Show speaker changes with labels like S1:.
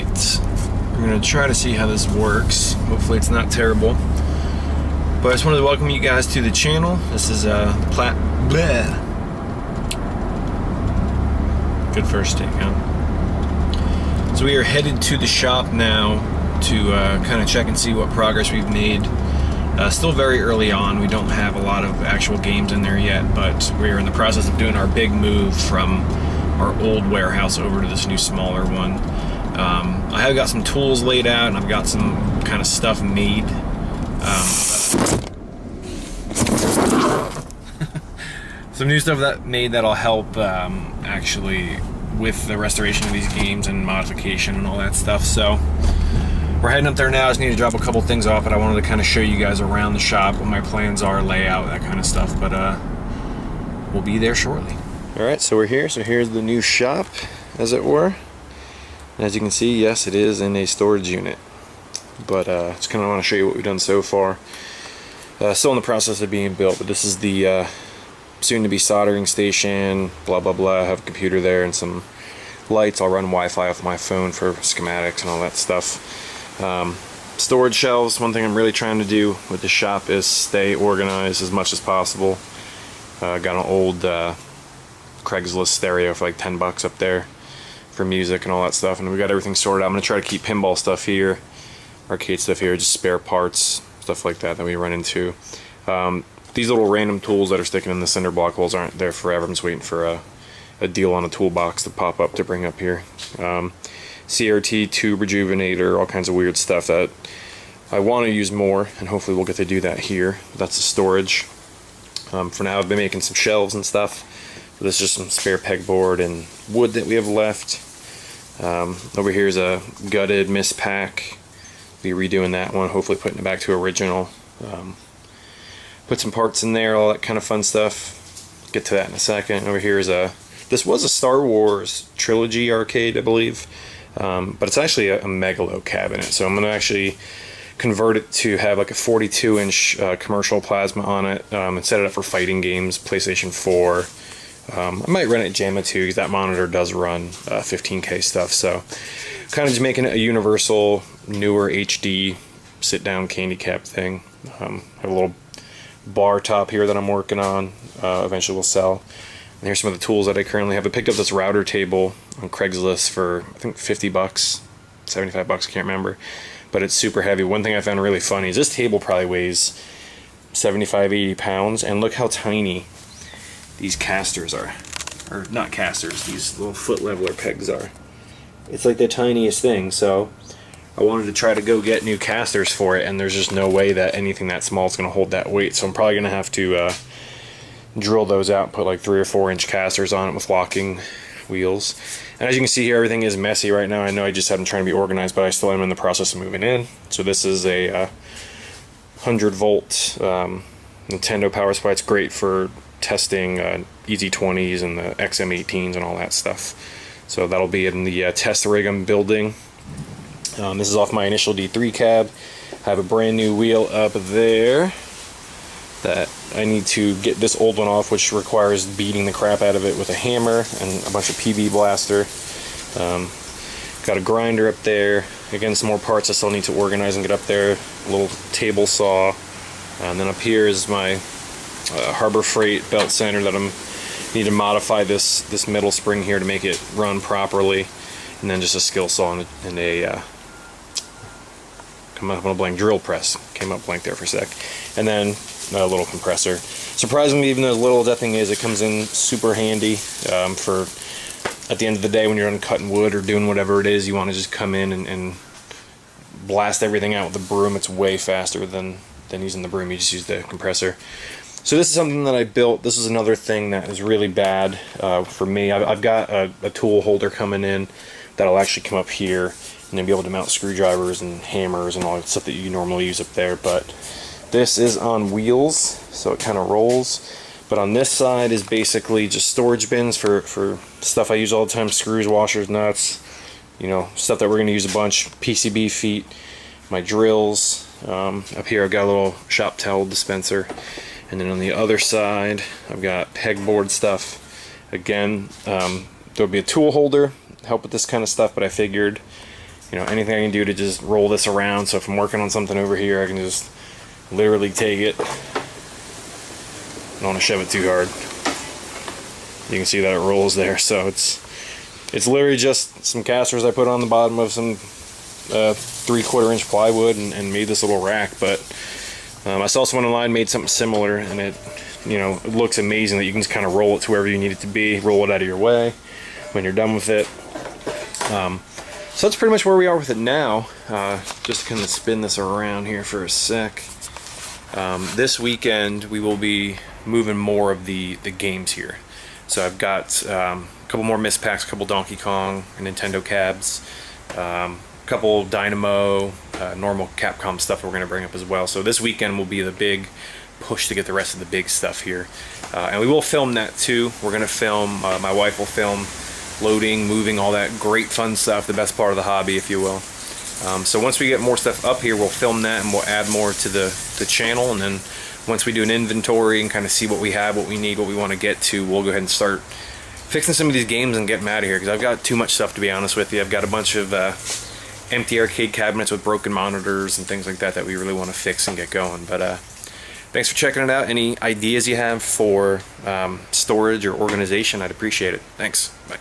S1: Alright, we're going to try to see how this works. Hopefully it's not terrible. But I just wanted to welcome you guys to the channel. This is good first take, huh? So we are headed to the shop now to kind of check and see what progress we've made. Still very early on. We don't have a lot of actual games in there yet, but we are in the process of doing our big move from our old warehouse over to this new smaller one. I have got some tools laid out and I've got some kind of stuff made. Some new stuff that'll help actually with the restoration of these games and modification and all that stuff. So we're heading up there now. I just need to drop a couple things off, but I wanted to kind of show you guys around the shop what my plans are, layout, that kind of stuff. But we'll be there shortly. Alright, so we're here. So here's the new shop, as it were. And as you can see, yes, it is in a storage unit. But just kind of want to show you what we've done so far. Still in the process of being built, but this is the soon-to-be soldering station, blah, blah, blah. I have a computer there and some lights. I'll run Wi-Fi off my phone for schematics and all that stuff. Storage shelves. One thing I'm really trying to do with the shop is stay organized as much as possible. Got an old Craigslist stereo for like 10 bucks up there for music and all that stuff, and we got everything sorted out. I'm going to try to keep pinball stuff here, arcade stuff here, just spare parts, stuff like that we run into. These little random tools that are sticking in the cinder block holes aren't there forever. I'm just waiting for a deal on a toolbox to pop up to bring up here. CRT tube rejuvenator, all kinds of weird stuff that I want to use more, and hopefully we'll get to do that here. That's the storage. For now I've been making some shelves and stuff. This is just some spare pegboard and wood that we have left. Over here is a gutted mispack. Be redoing that one, hopefully putting it back to original. Put some parts in there, all that kind of fun stuff. Get to that in a second. Over here is this was a Star Wars trilogy arcade, I believe, but it's actually a Megalo cabinet. So I'm going to actually convert it to have like a 42-inch commercial plasma on it and set it up for fighting games, PlayStation 4. I might run it JAMA too, because that monitor does run 15K stuff. So kind of just making it a universal, newer HD sit-down candy cap thing. Have a little bar top here that I'm working on. Eventually we'll sell. And here's some of the tools that I currently have. I picked up this router table on Craigslist for I think 50 bucks, 75 bucks, I can't remember. But it's super heavy. One thing I found really funny is this table probably weighs 75, 80 pounds, and look how tiny these casters are. Or not casters, these little foot leveler pegs are. It's like the tiniest thing, so I wanted to try to go get new casters for it, and there's just no way that anything that small is going to hold that weight, so I'm probably going to have to drill those out and put like 3 or 4 inch casters on it with locking wheels. And as you can see here, everything is messy right now. I know I just haven't trying to be organized, but I still am in the process of moving in. So this is a 100 volt Nintendo power supply. It's great for testing EZ20s and the XM18s and all that stuff. So that'll be in the test rig I'm building. This is off my initial D3 cab. I have a brand new wheel up there that I need to get this old one off, which requires beating the crap out of it with a hammer and a bunch of PastBlaster. Got a grinder up there. Again, some more parts I still need to organize and get up there. A little table saw. And then up here is my Harbor Freight belt center that I'm need to modify this middle spring here to make it run properly. And then just a skill saw and a come up on a blank drill press. Came up blank there for a sec. And then a little compressor. Surprisingly, even as little as that thing is, it comes in super handy for at the end of the day when you're cutting wood or doing whatever it is. You want to just come in and blast everything out with the broom. It's way faster than using the broom. You just use the compressor. So this is something that I built. This is another thing that is really bad for me. I've got a tool holder coming in that'll actually come up here and then be able to mount screwdrivers and hammers and all that stuff that you normally use up there. But this is on wheels, so it kind of rolls. But on this side is basically just storage bins for stuff I use all the time, screws, washers, nuts, you know, stuff that we're going to use a bunch, PCB feet, my drills. Up here I've got a little shop towel dispenser. And then on the other side I've got pegboard stuff. Again, there'll be a tool holder, help with this kind of stuff, but I figured you know, anything I can do to just roll this around. So if I'm working on something over here, I can just literally take it. I don't want to shove it too hard. You can see that it rolls there. So it's literally just some casters I put on the bottom of some 3/4 inch plywood and made this little rack. But I saw someone online made something similar, and it, you know, it looks amazing that you can just kind of roll it to wherever you need it to be, roll it out of your way when you're done with it. So that's pretty much where we are with it now. Just to kind of spin this around here for a sec. This weekend we will be moving more of the games here. So I've got a couple more Miss Packs, a couple Donkey Kong and Nintendo cabs, a couple Dynamo, normal Capcom stuff we're going to bring up as well. So this weekend will be the big push to get the rest of the big stuff here. And we will film that too. We're going to film, my wife will film loading, moving, all that great fun stuff, the best part of the hobby, if you will. So once we get more stuff up here, we'll film that and we'll add more to the channel. And then once we do an inventory and kind of see what we have, what we need, what we want to get to, we'll go ahead and start fixing some of these games and get them out of here, because I've got too much stuff, to be honest with you. I've got a bunch of empty arcade cabinets with broken monitors and things like that that we really want to fix and get going. But thanks for checking it out. Any ideas you have for storage or organization, I'd appreciate it. Thanks. Bye.